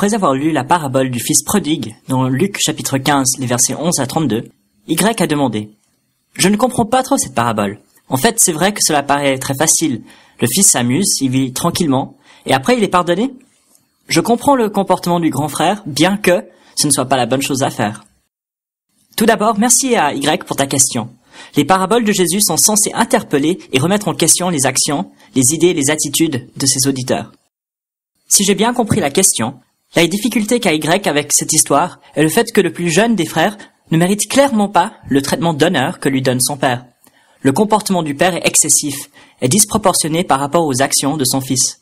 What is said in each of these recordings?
Après avoir lu la parabole du fils prodigue dans Luc chapitre 15, les versets 11 à 32, Y a demandé « Je ne comprends pas trop cette parabole. En fait, c'est vrai que cela paraît très facile. Le fils s'amuse, il vit tranquillement, et après il est pardonné. Je comprends le comportement du grand frère, bien que ce ne soit pas la bonne chose à faire. » Tout d'abord, merci à Y pour ta question. Les paraboles de Jésus sont censées interpeller et remettre en question les actions, les idées et les attitudes de ses auditeurs. Si j'ai bien compris la question, la difficulté qu'a Y avec cette histoire est le fait que le plus jeune des frères ne mérite clairement pas le traitement d'honneur que lui donne son père. Le comportement du père est excessif et disproportionné par rapport aux actions de son fils.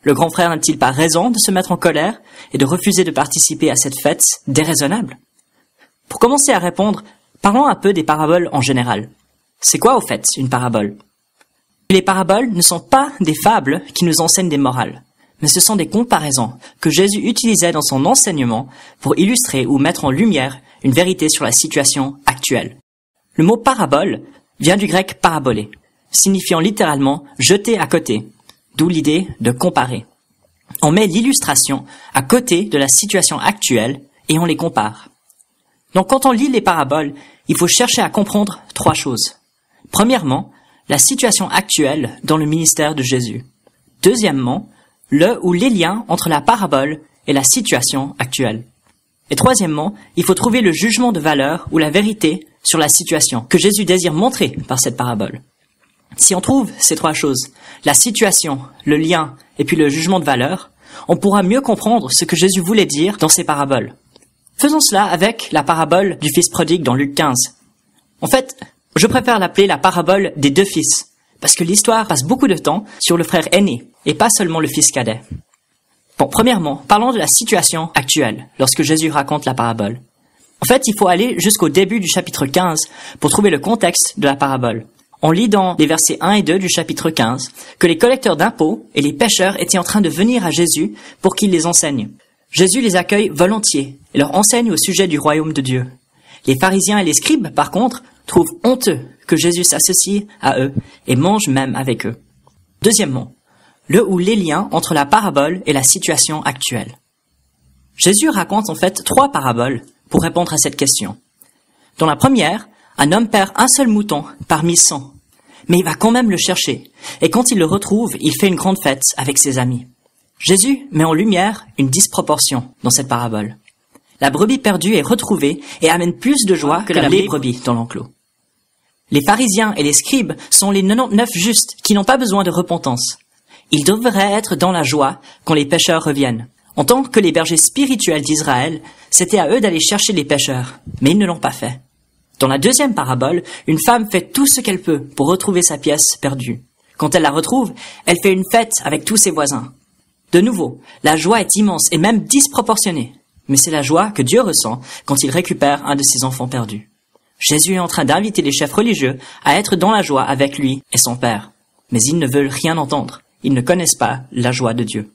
Le grand frère n'a-t-il pas raison de se mettre en colère et de refuser de participer à cette fête déraisonnable? Pour commencer à répondre, parlons un peu des paraboles en général. C'est quoi au fait une parabole? Les paraboles ne sont pas des fables qui nous enseignent des morales, mais ce sont des comparaisons que Jésus utilisait dans son enseignement pour illustrer ou mettre en lumière une vérité sur la situation actuelle. Le mot parabole vient du grec parabolé, signifiant littéralement jeter à côté, d'où l'idée de comparer. On met l'illustration à côté de la situation actuelle et on les compare. Donc quand on lit les paraboles, il faut chercher à comprendre trois choses. Premièrement, la situation actuelle dans le ministère de Jésus. Deuxièmement, le ou les liens entre la parabole et la situation actuelle. Et troisièmement, il faut trouver le jugement de valeur ou la vérité sur la situation que Jésus désire montrer par cette parabole. Si on trouve ces trois choses, la situation, le lien et puis le jugement de valeur, on pourra mieux comprendre ce que Jésus voulait dire dans ces paraboles. Faisons cela avec la parabole du fils prodigue dans Luc 15. En fait, je préfère l'appeler la parabole des deux fils, parce que l'histoire passe beaucoup de temps sur le frère aîné, et pas seulement le fils cadet. Bon, premièrement, parlons de la situation actuelle, lorsque Jésus raconte la parabole. En fait, il faut aller jusqu'au début du chapitre 15 pour trouver le contexte de la parabole. On lit dans les versets 1 et 2 du chapitre 15 que les collecteurs d'impôts et les pécheurs étaient en train de venir à Jésus pour qu'il les enseigne. Jésus les accueille volontiers et leur enseigne au sujet du royaume de Dieu. Les pharisiens et les scribes, par contre, trouvent honteux que Jésus s'associe à eux et mange même avec eux. Deuxièmement, le ou les liens entre la parabole et la situation actuelle. Jésus raconte en fait trois paraboles pour répondre à cette question. Dans la première, un homme perd un seul mouton parmi 100, mais il va quand même le chercher, et quand il le retrouve, il fait une grande fête avec ses amis. Jésus met en lumière une disproportion dans cette parabole. La brebis perdue est retrouvée et amène plus de joie que la brebis dans l'enclos. Les pharisiens et les scribes sont les 99 justes qui n'ont pas besoin de repentance. Ils devraient être dans la joie quand les pécheurs reviennent. En tant que les bergers spirituels d'Israël, c'était à eux d'aller chercher les pécheurs, mais ils ne l'ont pas fait. Dans la deuxième parabole, une femme fait tout ce qu'elle peut pour retrouver sa pièce perdue. Quand elle la retrouve, elle fait une fête avec tous ses voisins. De nouveau, la joie est immense et même disproportionnée, mais c'est la joie que Dieu ressent quand il récupère un de ses enfants perdus. Jésus est en train d'inviter les chefs religieux à être dans la joie avec lui et son Père, mais ils ne veulent rien entendre, ils ne connaissent pas la joie de Dieu.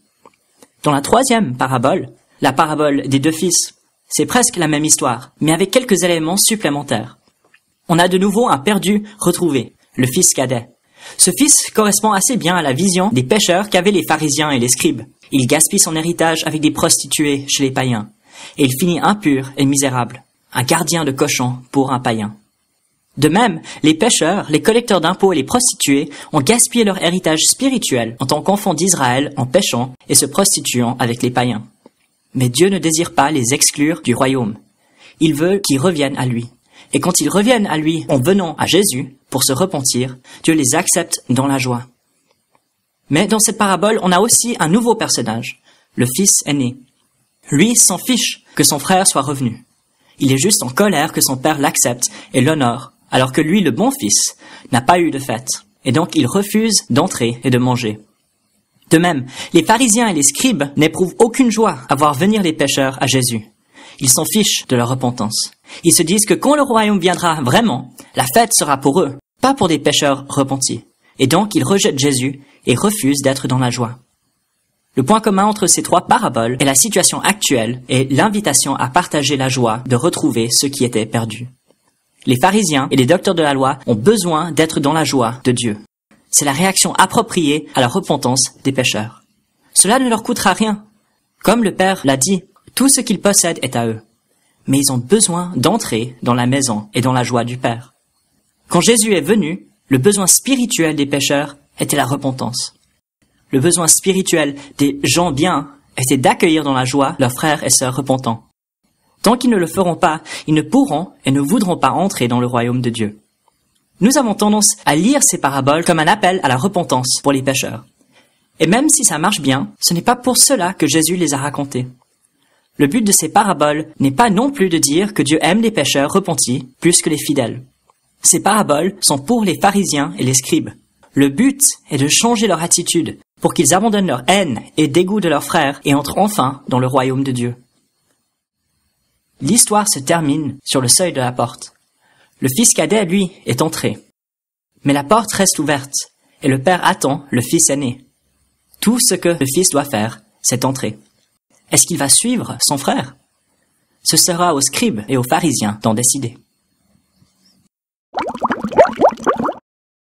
Dans la troisième parabole, la parabole des deux fils, c'est presque la même histoire, mais avec quelques éléments supplémentaires. On a de nouveau un perdu retrouvé, le fils cadet. Ce fils correspond assez bien à la vision des pécheurs qu'avaient les pharisiens et les scribes. Il gaspille son héritage avec des prostituées chez les païens, et il finit impur et misérable, un gardien de cochons pour un païen. De même, les pécheurs, les collecteurs d'impôts et les prostituées ont gaspillé leur héritage spirituel en tant qu'enfants d'Israël en péchant et se prostituant avec les païens. Mais Dieu ne désire pas les exclure du royaume. Il veut qu'ils reviennent à lui. Et quand ils reviennent à lui en venant à Jésus pour se repentir, Dieu les accepte dans la joie. Mais dans cette parabole, on a aussi un nouveau personnage, le fils aîné. Lui s'en fiche que son frère soit revenu. Il est juste en colère que son père l'accepte et l'honore, alors que lui, le bon fils, n'a pas eu de fête. Et donc il refuse d'entrer et de manger. De même, les pharisiens et les scribes n'éprouvent aucune joie à voir venir les pécheurs à Jésus. Ils s'en fichent de leur repentance. Ils se disent que quand le royaume viendra vraiment, la fête sera pour eux, pas pour des pécheurs repentis. Et donc ils rejettent Jésus et refusent d'être dans la joie. Le point commun entre ces trois paraboles est la situation actuelle et l'invitation à partager la joie de retrouver ceux qui étaient perdus. Les pharisiens et les docteurs de la loi ont besoin d'être dans la joie de Dieu. C'est la réaction appropriée à la repentance des pécheurs. Cela ne leur coûtera rien. Comme le Père l'a dit, tout ce qu'ils possèdent est à eux. Mais ils ont besoin d'entrer dans la maison et dans la joie du Père. Quand Jésus est venu, le besoin spirituel des pécheurs était la repentance. Le besoin spirituel des gens bien était d'accueillir dans la joie leurs frères et sœurs repentants. Tant qu'ils ne le feront pas, ils ne pourront et ne voudront pas entrer dans le royaume de Dieu. Nous avons tendance à lire ces paraboles comme un appel à la repentance pour les pécheurs. Et même si ça marche bien, ce n'est pas pour cela que Jésus les a racontées. Le but de ces paraboles n'est pas non plus de dire que Dieu aime les pécheurs repentis plus que les fidèles. Ces paraboles sont pour les pharisiens et les scribes. Le but est de changer leur attitude pour qu'ils abandonnent leur haine et dégoût de leurs frères et entrent enfin dans le royaume de Dieu. L'histoire se termine sur le seuil de la porte. Le fils cadet, lui, est entré. Mais la porte reste ouverte et le père attend le fils aîné. Tout ce que le fils doit faire, c'est entrer. Est-ce qu'il va suivre son frère? Ce sera aux scribes et aux pharisiens d'en décider.